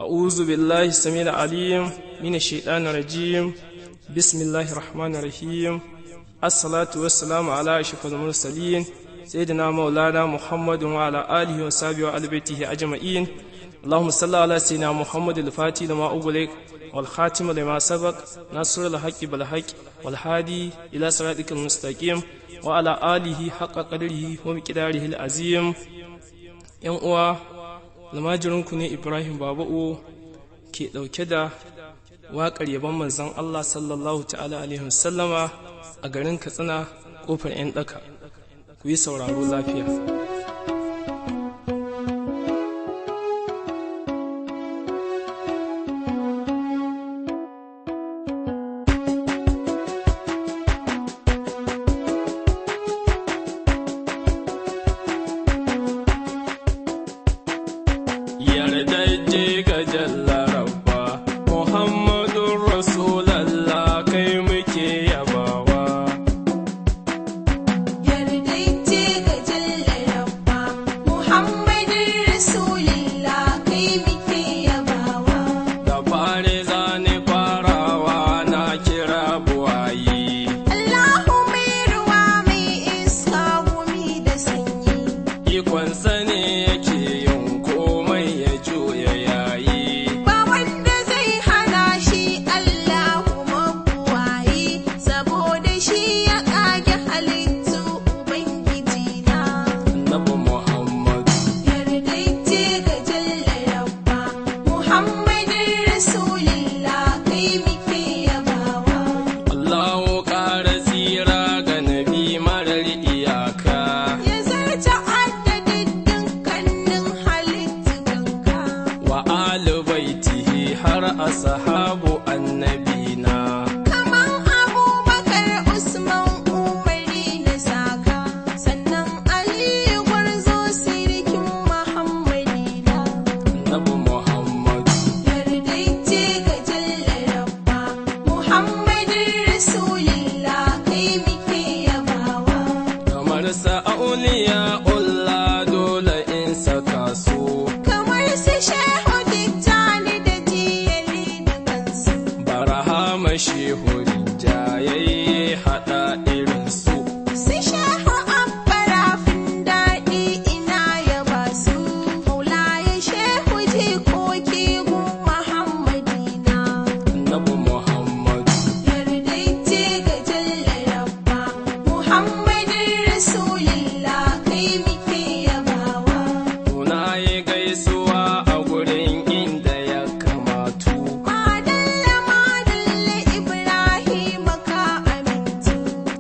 أعوذ بالله السميع العليم من الشيطان الرجيم. بسم الله الرحمن الرحيم. الصلاة والسلام على أشرف المرسلين سيدنا مولانا محمد وعلى آله وصحبه وآل بيته أجمعين. اللهم صل على سيدنا محمد الفاتح لما أغلق والخاتم لما سبق ناصر الحق بالحق والهادي إلى صراطك المستقيم وعلى آله حق قدره ومقداره العظيم. ‘Yan uwa, lamajirinku ne Ibrahim Baba'u ke ɗauke da waƙar yaban manzon Allah sallallahu ta'ala alaihi wasallama a garin Katsina ƙofar ‘yan ɗaka. Ku yi sauraro lafiya. Yardajje ga jalla rabba Muhammadun Rasulallah kai muke yabawa. Yardajje ga jalla rabba Muhammadun Rasulullah kai muke yabawa. Da fare zane farawa na kira buwayi. Allahu mai ruwa mai iska gumi da sanyi. Ikonsa ne yake yin komai ya juya yayi. Ba wanda zai hana shi Allahu mabuwayi, saboda shi ya ƙage halittu Ubangiji na. Annabi Muhammad Yardajje ga jalla rabba Muhammadun Rasulullah kai muke yabawa. Allahu ƙara tsira ga nabi marar iyaka. Ya zarta adadin dukkanin halittunka. Wa alu baitihi har ashabu annabina. Kaman Abubakar, Usman, Umari na saka, sannan Aliyu gwarzo sirikin Muhammadina. Annabi Muhammad Yardajje ga jalla rabba Muhammadun Rasulullah kai muke yabawa. kamar sa'auliya Allah dole in saka su. Kamar su Shehu Tijjani da Jiyali da kansu. Barahama shehu rinjayayye haɗa irin su. Su Shehu Abbarafin daɗi ina yaba su. Maulaya Shehu jikoki gun Muhammadina. Annabi Muhammad Yardajje ga jalla rabba Muhammadun Rasulullah kai muke yabawa. tuna yi gaisuwa a gurin inda ya kamatu. Madalla madalla Ibrahim ka amintu.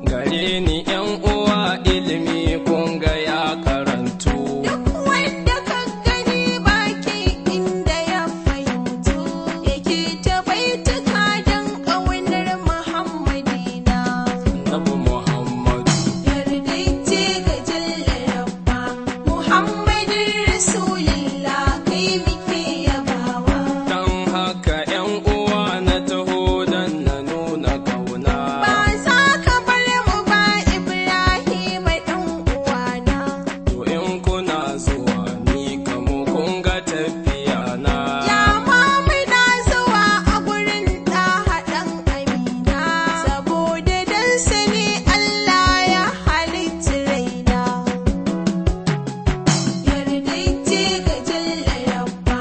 Gare ni ‘yan uwa ilimi kun ga ya karantu. Duk wanda ka gani baki inda ya fahimtu, yake ta baituka don ƙaunar Muhammadina. Annabi Muhammad Yardajje ga jalla rabba Muhammadun Rasulullah kai muke yabawa. dan haka ‘yan uwa na taho dan na nuna kauna. Ba za ka bar mu ba Ibrahim ɗan uwana. To in kuna zuwa ni kamu kun ga tafiya na. Ya ma muna zuwa a gurin ɗaha ɗan Amina, saboda dan sani Allah ya halitta raina. Yardajje ga jalla rabba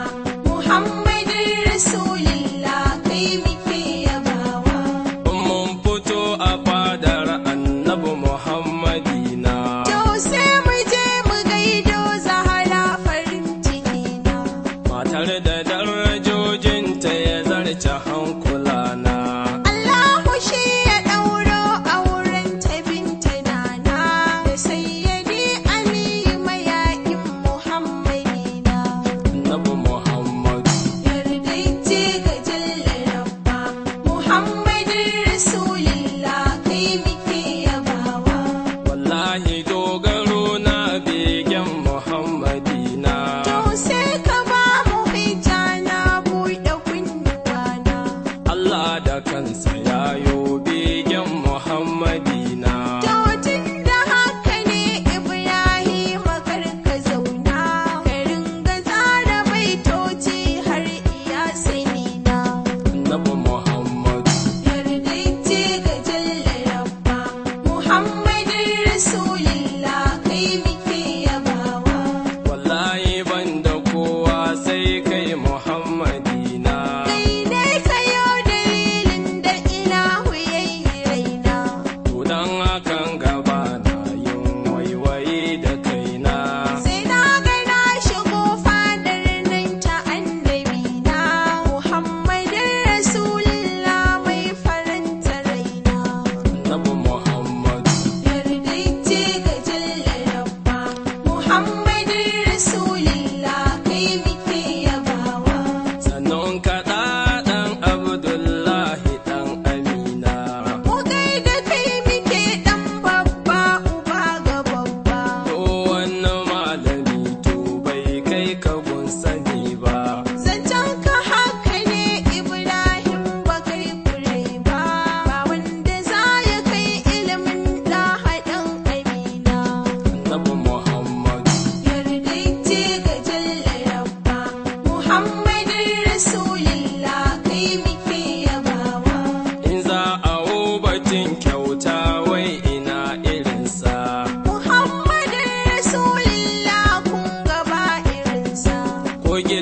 Muhammadun Rasulullah kai muke yabawa. Mun fito a fadar annabi Muhammadina. To sai mu je mu gaido Zahra farin ciki na. Matar da darajojinta ya zarce hankulana. Allahu shi ya ɗauro auren ta binta nana da sayyadi Aliyu mayaƙin Muhammadina. Annabi Muhammad Yardajje ga jalla rabba Muhammadun Rasulullah kai muke yabawa. wallahi dogaro na begen Muhammadina. To sai ka ba mu hijja na buɗe kunnuwana.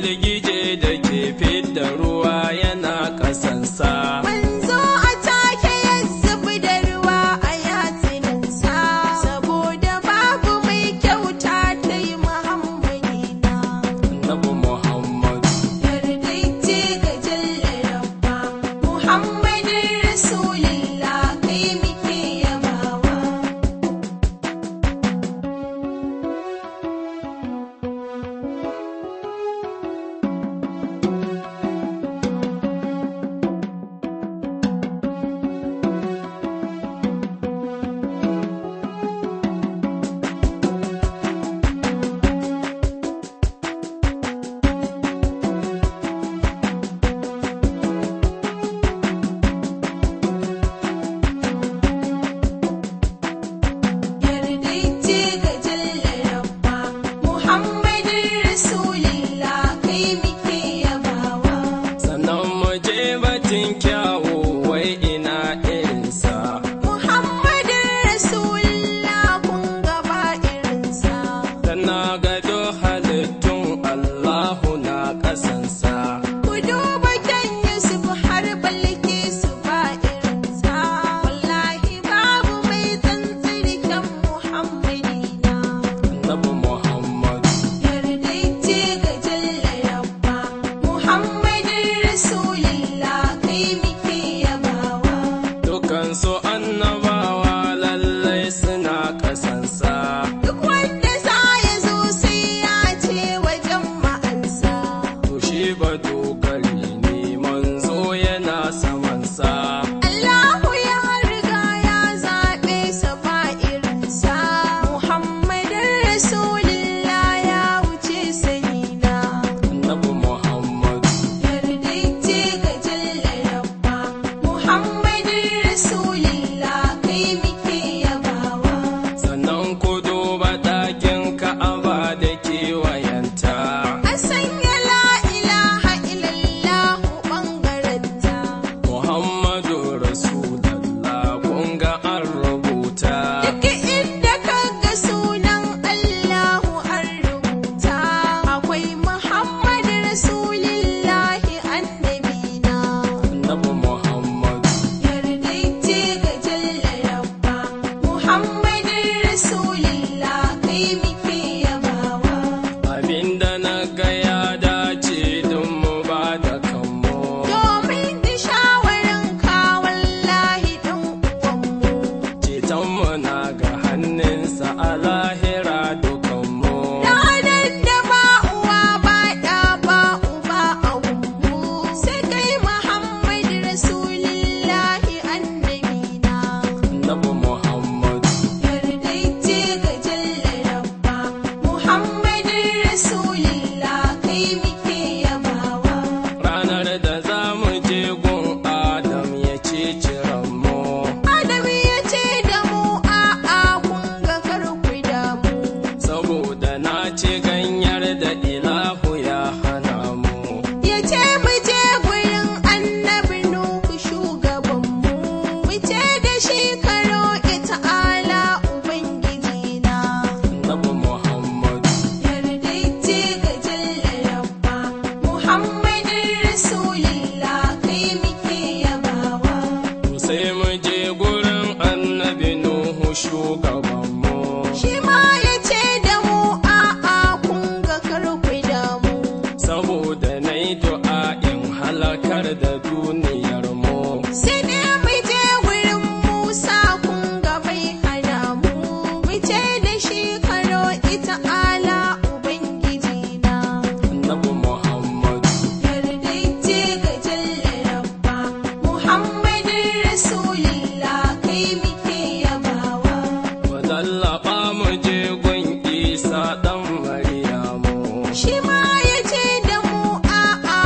girgije da ke fidda ruwa yana ƙasansa. Manzo a take ya zubi da ruwa a yatsunansa, saboda babu mai kyauta ta yi Muhammadina. Annabi Muhammadu Yardaice ga jalla rabba, Muhammadin Rasulillah kai muke yabawa. Yardaice ga jalla rabba, Muhammadin Rasulillah kai muke yabawa. sannan mu je batun kyawu wai ina irinsa. Muhammadin Rasulullah kun gaba irinsa. Dan na gado halittun Allahu na ƙasansa. Ku duba kyan Yusuf har Balkisu ba irinsa. Wallahi babu mai tsantsiri kyan Muhammadina. Annabi Muhammadu Yardaice ga jalla rabba, Muhammadin Rasulillah kai muke yabawa. dukansu annabawa lallai suna ƙasansa. Duk wanda za ya zo sai ya ce wajen ma'ansa. To shi ba dogari ne manzo yana samansa. Allahu ya riga ya zaɓe sa ba irinsa. Muhammadin Rasulillah ya wuce sanina. Annabi Muhammadu Yardaice ga jalla rabba, Muhammadin Rasulillah kai muke yabawa. sannan ku duba ɗakin Ka'aba da kewayenta. A sanya la ilaha illallah ɓangaranta. Muhammadu Rasulallah kun ga an rubuta. Duk inda ka ga sunan Allahu an rubuta, akwai Muhammad Rasulillahi annabina. Annabi Muhammadu Yardaice ga jalla rabba, Muhammadin Rasulillah kai muke yabawa. abinda na ga ya dace don mu ba da kanmu. Domin da shawarin ka wallahi ɗan uwanmu. Cetonmu na ga hannunsa a lahira dukanmu. Ranar da ba uwa ba ɗa ba uba a wummu, sai kai Muhammad Rasulillahi annabina. Annabi Muhammadu Yardaice ga jalla rabba, Muhammadin Rasulillah kai muke yabawa. ranar da za mu je gun Adam ya ce mu. Adam ya ce da mu a'a kun ga kar ku damu. Saboda na ci ganyar da ilahu ya hana mu. Ya ce mu je gurin annabi Nuhu shugabanmu, mu ce da shi ka roƙi ta'ala Ubangijina. Annabi Muhammadu Yardaice ga jalla rabba, Muhammadin Rasulillah kai muke yabawa. to sai mu je gurin annabi Nuhu shugabanmu. Shi ma ya ce da mu a'a kun ga kar ku damu. Saboda na yi du'a'in halakar da duniyar mu. Sai ne mu je gurin Musa kun ga bai hana mu, mu ce da shi ka roƙi ta'ala Ubangijina. Annabi Muhammadu Yardaice ga jalla rabba, Muhammadin Rasulillah kai muke yabawa. mu lallaba mu je gun Isa ɗan Maryamu. Shi ma ya ce da mu a'a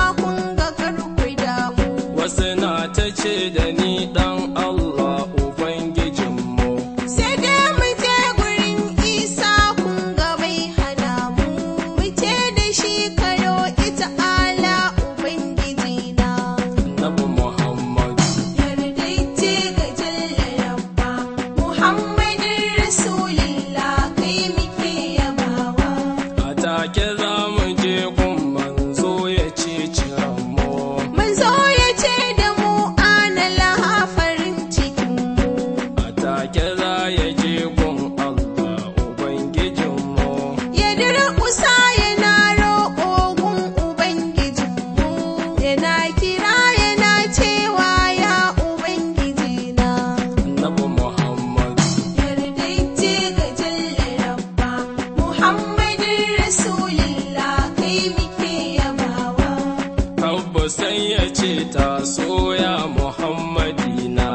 sai ya ce ta soya Muhammadina.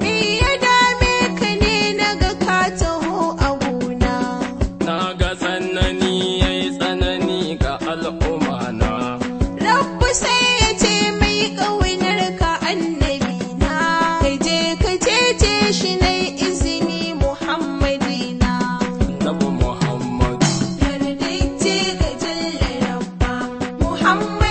Me ya dame ka ne naga ka taho a gona? Na ga tsanani yayi tsanani ga al'ummana. Rabbu sai ya ce mai ƙaunar ka annabina, ka je shi na izini Muhammadina. Annabi Muhammad Yardaice ga jalla rabba Muhammad